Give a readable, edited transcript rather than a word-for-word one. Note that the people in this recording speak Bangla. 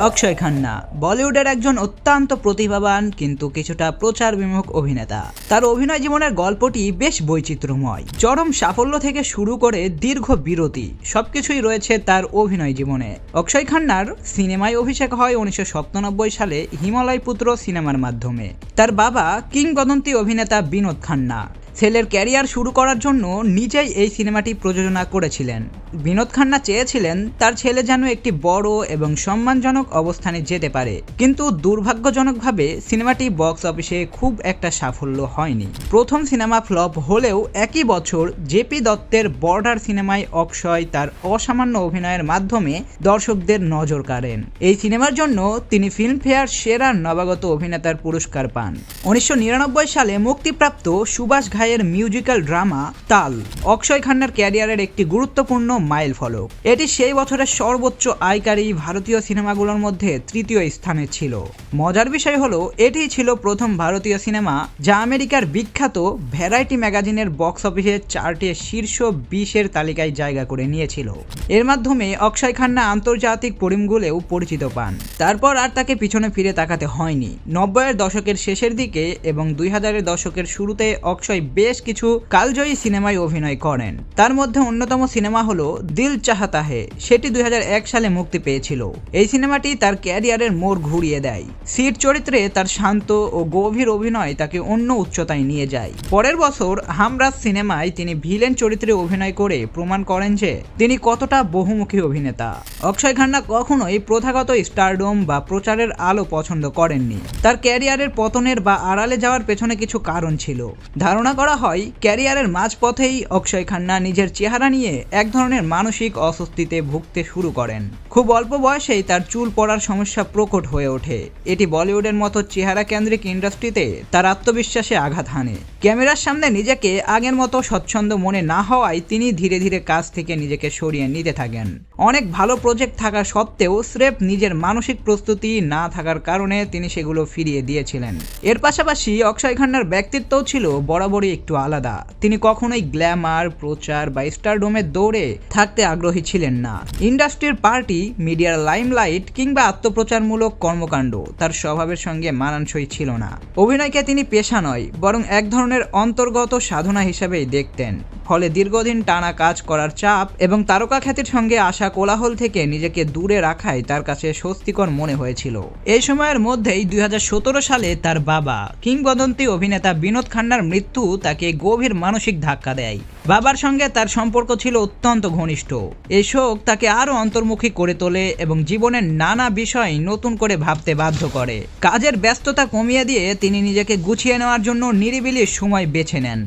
অক্ষয় খান্না বলিউডের একজন অত্যন্ত প্রতিভাবান কিন্তু কিছুটা প্রচার বিমুখ অভিনেতা। তার অভিনয় জীবনের গল্পটি বেশ বৈচিত্র্যময়। চরম সাফল্য থেকে শুরু করে দীর্ঘ বিরতি সবকিছুই রয়েছে তার অভিনয় জীবনে। অক্ষয় খান্নার সিনেমায় অভিষেক হয় 1997 সালে হিমালয় পুত্র সিনেমার মাধ্যমে। তার বাবা কিংবদন্তি অভিনেতা বিনোদ খান্না ছেলের ক্যারিয়ার শুরু করার জন্য নিজেই এই সিনেমাটি প্রযোজনা করেছিলেন। বিনোদ খান্না চেয়েছিলেন তার ছেলে যেন একটি বড় এবং সম্মানজনক অবস্থানে যেতে পারে, কিন্তু দুর্ভাগ্যজনকভাবে সিনেমাটি বক্স অফিসে খুব একটা সাফল্য হয়নি। প্রথম সিনেমা ফ্লপ হলেও একই বছর জেপি দত্তের বর্ডার সিনেমায় অক্ষয় তার অসামান্য অভিনয়ের মাধ্যমে দর্শকদের নজর কাড়েন। এই সিনেমার জন্য তিনি ফিল্মফেয়ার সেরা নবাগত অভিনেতার পুরস্কার পান। 1999 সালে মুক্তিপ্রাপ্ত সুভাষ ঘাইয়ের মিউজিক্যাল ড্রামা তাল অক্ষয় খান্নার ক্যারিয়ারের একটি গুরুত্বপূর্ণ মাইল ফলক। এটি সেই বছরের সর্বোচ্চ আয়কারী ভারতীয় সিনেমাগুলোর মধ্যে তৃতীয় স্থানে ছিল। মজার বিষয় হলো এটিই ছিল প্রথম ভারতীয় সিনেমা যা আমেরিকার বিখ্যাত ভ্যারাইটি ম্যাগাজিনের বক্স অফিসের চার্টে শীর্ষ 20-এর তালিকায় জায়গা করে নিয়েছিল। এর মাধ্যমে অক্ষয় খান্না আন্তর্জাতিক পরিমণ্ডলেও পরিচিত পান। তারপর আর তাকে পিছনে ফিরে তাকাতে হয়নি। 90-এর দশকের শেষের দিকে এবং 2000-এর দশকের শুরুতে অক্ষয় বেশ কিছু কালজয়ী সিনেমায় অভিনয় করেন। তার মধ্যে অন্যতম সিনেমা হলো দিল চাহতা হে। সেটি 2001 সালে মুক্তি পেয়েছিল। এই সিনেমাটি তার ক্যারিয়ারের মোড় ঘুরিয়ে দেয়। সিট চরিত্রে তার শান্ত ও গভীর অভিনয় তাকে অন্য উচ্চতায় নিয়ে যায়। পরের বছর হামরাজ সিনেমায় তিনি ভিলেন চরিত্রে অভিনয় করে প্রমাণ করেন যে তিনি কতটা বহুমুখী অভিনেতা। অক্ষয় খান্না কখনোই প্রথাগত স্টারডম বা প্রচারের আলো পছন্দ করেননি। তার ক্যারিয়ারের পতনের বা আড়ালে যাওয়ার পেছনে কিছু কারণ ছিল। ধারণা করা হয় ক্যারিয়ারের মাঝপথেই অক্ষয় খান্না নিজের চেহারা নিয়ে এক ধরনের মানসিক অস্বস্তিতে ভুগতে শুরু করেন। খুব অল্প বয়সেই তার চুল পড়ার সমস্যা প্রকট হয়ে ওঠে। এটি বলিউডের মতো চেহারা কেন্দ্রিক ইন্ডাস্ট্রিতে তার আত্মবিশ্বাসে আঘাত হানে। ক্যামেরার সামনে নিজেকে আগের মতো স্বচ্ছন্দ মনে না হওয়ায় তিনি ধীরে ধীরে কাজ থেকে নিজেকে সরিয়ে নিতে থাকেন। অনেক ভালো প্রজেক্ট থাকা সত্ত্বেও স্রেফ নিজের মানসিক প্রস্তুতি না থাকার কারণে তিনি সেগুলো ফিরিয়ে দিয়েছিলেন। এর পাশাপাশি অক্ষয় খান্নার ব্যক্তিত্বও ছিল বরাবরই একটু আলাদা। তিনি কখনোই গ্ল্যামার, প্রচার বা স্টারডোমের দৌড়ে থাকতে আগ্রহী ছিলেন না। ইন্ডাস্ট্রির পার্টি, মিডিয়ার লাইমলাইট কিংবা আত্মপ্রচারমূলক কর্মকাণ্ড তার স্বভাবের সঙ্গে মানানসই ছিল না। অভিনয়কে তিনি পেশা নয় বরং এক ধরনের অন্তর্গত সাধনা হিসেবেই দেখতেন। ফলে দীর্ঘদিন টানা কাজ করার চাপ এবং তারকা খ্যাতির সঙ্গে আসা কোলাহল থেকে নিজেকে দূরে রাখাই তার কাছে স্বস্তিকর মনে হয়েছিল। এই সময়ের মধ্যেই 2017 সালে তার বাবা কিংবদন্তি অভিনেতা বিনোদ খান্নার মৃত্যু তাকে গভীর মানসিক ধাক্কা দেয়। বাবার সঙ্গে তার সম্পর্ক ছিল অত্যন্ত ঘনিষ্ঠ। এই শোক তাকে আরও অন্তর্মুখী করে তোলে এবং জীবনের নানা বিষয় নতুন করে ভাবতে বাধ্য করে। কাজের ব্যস্ততা কমিয়ে দিয়ে তিনি নিজেকে গুছিয়ে নেওয়ার জন্য নিরিবিলি সময় বেছে নেন।